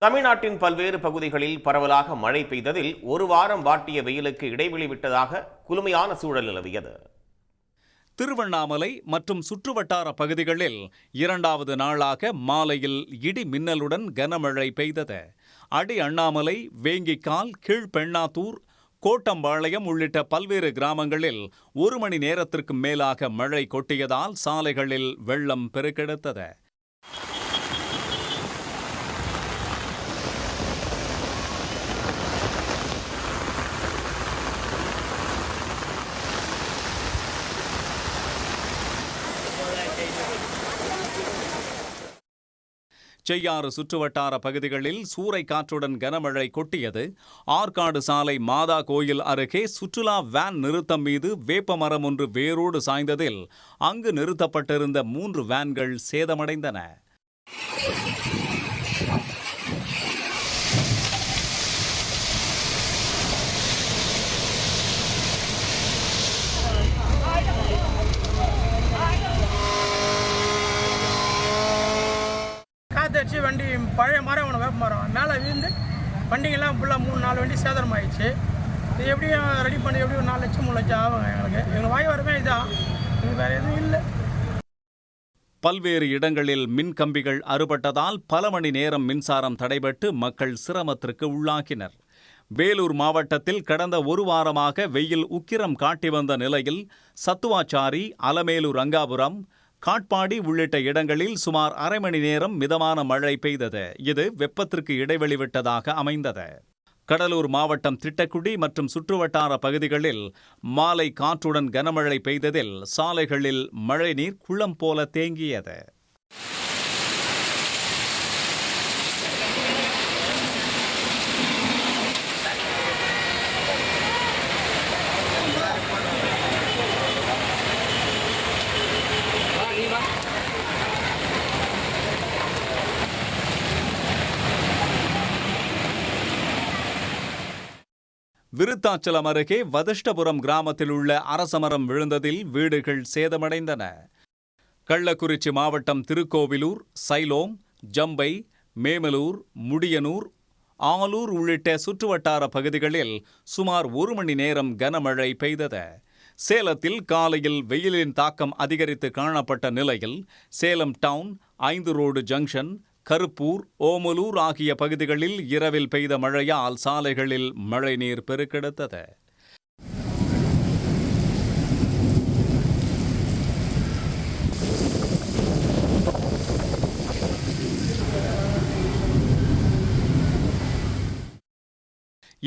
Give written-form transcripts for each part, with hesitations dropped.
தமிழ்நாட்டின் பல்வேறு பகுதிகளில் பரவலாக மழை பெய்ததில் ஒரு வாரம் வாட்டிய வெயிலுக்கு இடைவெளி விட்டதாக குளுமையான சூழல் நிலவியது. திருவண்ணாமலை மற்றும் சுற்றுவட்டார பகுதிகளில் இரண்டாவது நாளாக மாலையில் இடி மின்னலுடன் கனமழை பெய்தது. அடி அண்ணாமலை, வேங்கிக்கால், கீழ்பெண்ணாத்தூர், கோட்டம்பாளையம் உள்ளிட்ட பல்வேறு கிராமங்களில் 1 மணி நேரத்திற்கு மேலாக மழை கொட்டியதால் சாலைகளில் வெள்ளம் பெருக்கெடுத்தது. செய்யாறு சுற்றுவட்டார பகுதிகளில் சூறை காற்றுடன் கனமழை கொட்டியது. ஆற்காடு சாலை மாதா கோயில் அருகே சுற்றுலா வேன் நிறுத்தம் மீது வேப்பமரம் ஒன்று வேரோடு சாய்ந்ததில் அங்கு நிறுத்தப்பட்டிருந்த 3 வேன்கள் சேதமடைந்தன. காத்தடிச்சு வண்டி பழைய மரம் வேப்ப மரம் மேலே விழுந்து வண்டிங்கெல்லாம் ஃபுல்லாக 3-4 வண்டி சேதம் ஆயிடுச்சு. இது எப்படியும் ரெடி பண்ணி எப்படியும் 4 லட்சம் 3 லட்சம் ஆகும். எங்களுக்கு வாய் வரமே இதான், எங்களுக்கு வேறு எதுவும் இல்லை. பல்வேறு இடங்களில் மின் கம்பிகள் அறுபட்டதால் பல மணி நேரம் மின்சாரம் தடைபட்டு மக்கள் சிரமத்திற்கு உள்ளாக்கினர். வேலூர் மாவட்டத்தில் கடந்த 1 வாரமாக வெயில் உக்கிரம் காட்டி வந்த நிலையில் சத்துவாச்சாரி, அலமேலு ரங்காபுரம், காட்பாடி உள்ளிட்ட இடங்களில் சுமார் அரை மணி நேரம் மிதமான மழை பெய்தது. இது வெப்பத்திற்கு இடைவெளி விட்டதாக அமைந்தது. கடலூர் மாவட்டம் திட்டக்குடி மற்றும் சுற்றுவட்டார பகுதிகளில் மாலை காற்றுடன் கனமழை பெய்ததில் சாலைகளில் மழைநீர் குளம் போல தேங்கியது. விருத்தாச்சலம் அருகே வதிஷ்டபுரம் கிராமத்தில் உள்ள அரசமரம் விழுந்ததில் வீடுகள் சேதமடைந்தன. கள்ளக்குறிச்சி மாவட்டம் திருக்கோவிலூர், சைலோம், ஜம்பை, மேமலூர், முடியனூர், ஆலூர் உள்ளிட்ட சுற்றுவட்டார பகுதிகளில் சுமார் 1 மணி நேரம் கனமழை பெய்தது. சேலத்தில் காலையில் வெயிலின் தாக்கம் அதிகரித்து காணப்பட்ட நிலையில் Salem town, 5 road junction, Karuppur, Omalur ஆகிய பகுதிகளில் இரவில் பெய்த மழையால் சாலைகளில் மழைநீர் பெருக்கெடுத்தது.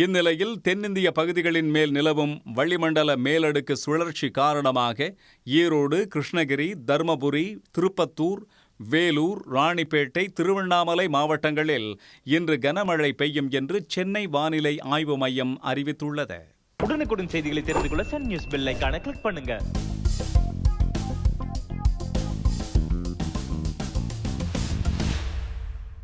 இந்நிலையில் தென்னிந்திய பகுதிகளின் மேல் நிலவும் வளிமண்டல மேலடுக்கு சுழற்சி காரணமாக ஈரோடு, கிருஷ்ணகிரி, தருமபுரி, திருப்பத்தூர், வேலூர், ராணிப்பேட்டை, திருவண்ணாமலை மாவட்டங்களில் இன்று கனமழை பெய்யும் என்று சென்னை வானிலை ஆய்வு மையம் அறிவித்துள்ளது. உடனுக்குடன் செய்திகளை தெரிந்து கொள்ள சன் நியூஸ் பெல் ஐகானை கிளிக் பண்ணுங்க.